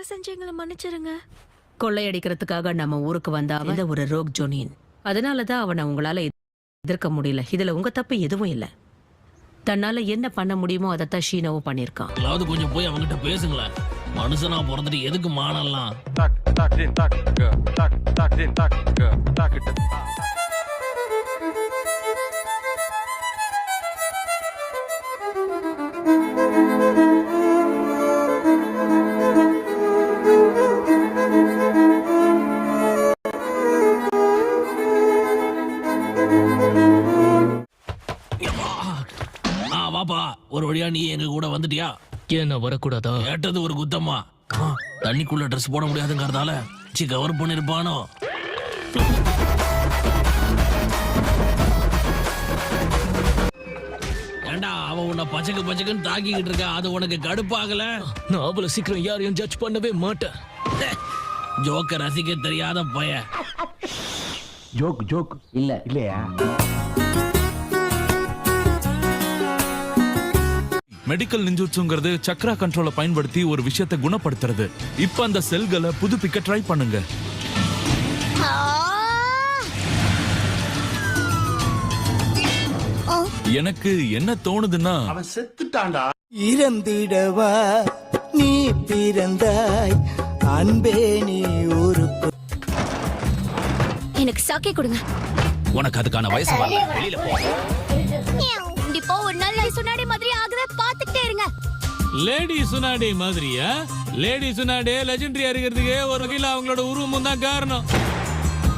தயவு செஞ்சு எங்களை மன்னிச்சிருங்க. கொள்ளையடிக்கிறதுக்காக நம்ம ஊருக்கு வந்த அவன் ஒரு ரோக் ஜோனின். அதனாலதான் அவனை உங்களால எதிர்க்க முடியல. இதுல உங்க தப்பு எதுவும் இல்ல. தன்னால என்ன பண்ண முடியுமோ அதைத்தான் ஷீனாவும் பண்ணிருக்கான். கொஞ்சம் போய் அவங்கிட்ட பேசுங்களேன். மனுஷனா பிறந்துட்டு எதுக்கு மானலாம்? வாப்பா, ஒரு வழியா நீ எங்க கூட வந்துட்டியா? என்ன வரக்கூடாதா? கேட்டது ஒரு குத்தமா? தண்ணிக்குள்ள ட்ரெஸ் போட முடியாதுங்கிறதால கவர் பண்ணிருப்பானோ? ஏண்டா அவன் உன்னை பச்சைக்குன்னு தாக்கிக்கிட்டு இருக்கா, அது உனக்கு கடுப்பாகல? நான் அவ்வளவு சீக்கிரம் யாரையும் ஜட்ஜ் பண்ணவே மாட்டேன். ஜோக்க ரசிக்க தெரியாத பையன். ஜோக் இல்லையா? மெடிக்கல் நிஞ்சுட்சுங்கிறது சக்ரா கண்ட்ரோலை பயன்படுத்தி ஒரு விஷயத்தை குணப்படுத்துறது. இப்ப அந்த செல்களை புதுப்பிக்க ட்ரை பண்ணுங்க. எனக்கு என்ன தோணுதுன்னா, அவன் செத்துட்டான்டா. இறந்திடவா நீ பிறந்தாய் அன்பே நீ ஒரு. எனக்கு சாக்கே கொடுங்க. உனக்கு அதுக்கான வயசு வரல, வெளியில போ. இப்போ ஒரு நல்ல சுனாடி மாதிரி ஆகுதே, பாத்துக்கிட்டே இருங்க. லேடி சுனாடி மாதிரியா? லேடி சுனாடி லெஜெண்டரியா இருக்கிறதுக்கு ஒரு வகையில அவங்களோட உருவமும் தான் காரணம்.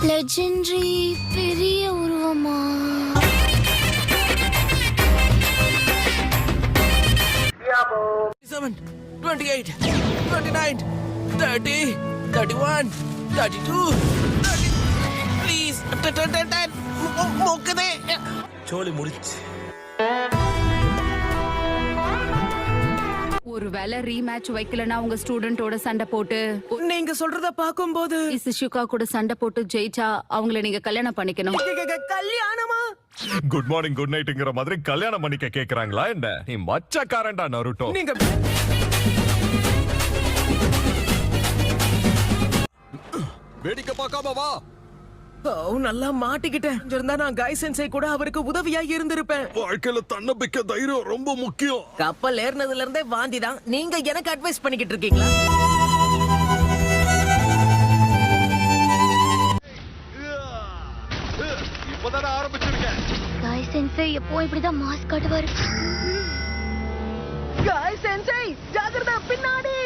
லெஜெண்டரி பெரிய உருவமா? சோலி முடிச்சு. ஒருவேளை ரீமேட்ச் வைக்கலனா உங்க ஸ்டூடெண்டோட சண்டை போட்டு, நீங்க சொல்றத பாக்கும்போது சிஷுகா கூட சண்டை போட்டு ஜெயிச்சா அவங்கள நீங்க கல்யாணம் பண்ணிக்கணும். கல்யாணமா? குட் மார்னிங் குட் நைட்ங்கிற மாதிரி கல்யாணம் பண்ணிக்க கேக்குறாங்களா என்ன? நீ மச்சக்காரன்டா நருட்டோ. நீங்க வேடிக்கை பார்க்காம வா. நல்லா மாட்டிக்கிட்டேன். இருந்தா நான் காய் சென்சை கூட அவருக்கு உதவியா இருந்திருப்பேன். வாழ்க்கையில தன்னம்பிக்கை தைரியம் ரொம்ப முக்கியம். கப்பல் ஏறினதுல இருந்தே வாந்தி தான். நீங்க எனக்கு அட்வைஸ் பண்ணிக்கிட்டு இருக்கீங்களா? இப்பதான் ஆரம்பிச்சிருக்கேன். காய் சென்சை எப்போ இப்படிதான் மாஸ்க் காட்டுவாரு. காய் சென்சை ஜாகிரதா, பின்னாடி.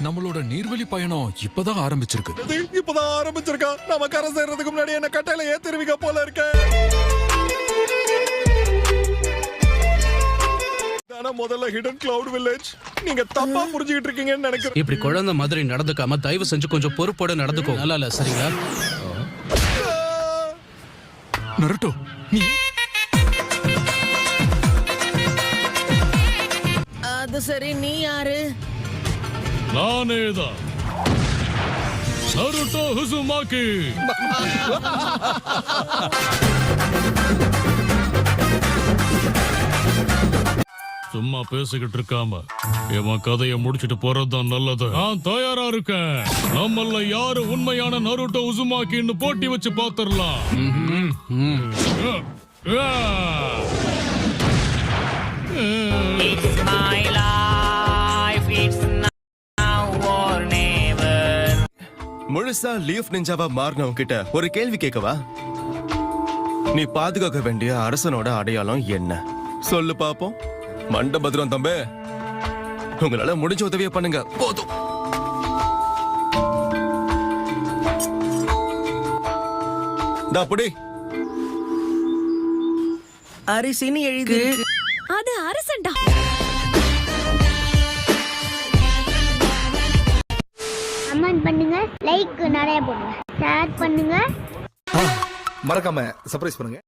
நம்மளோட நீர்வழி பயணம் இப்பதான் ஆரம்பிச்சிருக்கு. இப்பதான் ஆரம்பிச்சிருக்கா? நம்ம கரை சேர்றதுக்கு முன்னாடி என்ன கட்டையில ஏத்திருவீங்க போல இருக்க. முதல்ல ஹிடன் கிளவுட் வில்லேஜ். நீங்க தப்பா புரிஞ்சுக்கிட்டு இருக்கீங்கன்னு நினைக்கிறேன். இப்படி குழந்தை மாதிரி நடந்துக்காம தயவு செஞ்சு கொஞ்சம் பொறுப்போட நடந்துக்கோ. நல்லா இல்ல, சரிங்களா? நருட்டோ, நீ அது சரி, நீ யாரு? நானேதான் நருட்டோ உசுமாக்கி. சும்மா பேசிக்கிட்டு இருக்காம என் கதையை முடிச்சிட்டு போறதுதான் நல்லது. நான் தயாரா இருக்கேன். நம்மள யாரு உண்மையான நருட்டோ உசுமாக்கின்னு போட்டி வச்சு பாத்துரலாம். முழுசா லீஃப் நிஞ்சாவா மாறினவங்க கிட்ட ஒரு கேள்வி கேட்கவா? நீ பாதுகாக்க வேண்டிய அரசனோட அடையாளம் என்ன? சொல்லு பாப்போம். மண்டபத்ரம் தம்பே, உங்களால முடிஞ்ச உதவியை பண்ணுங்க போதும். அரிசின்னு எழுதி. அது அரசன்டா. கமெண்ட் பண்ணுங்க, லைக் நிறைய போடுங்க, ஷேர் பண்ணுங்க, மறக்காம சர்ப்ரைஸ் பண்ணுங்க.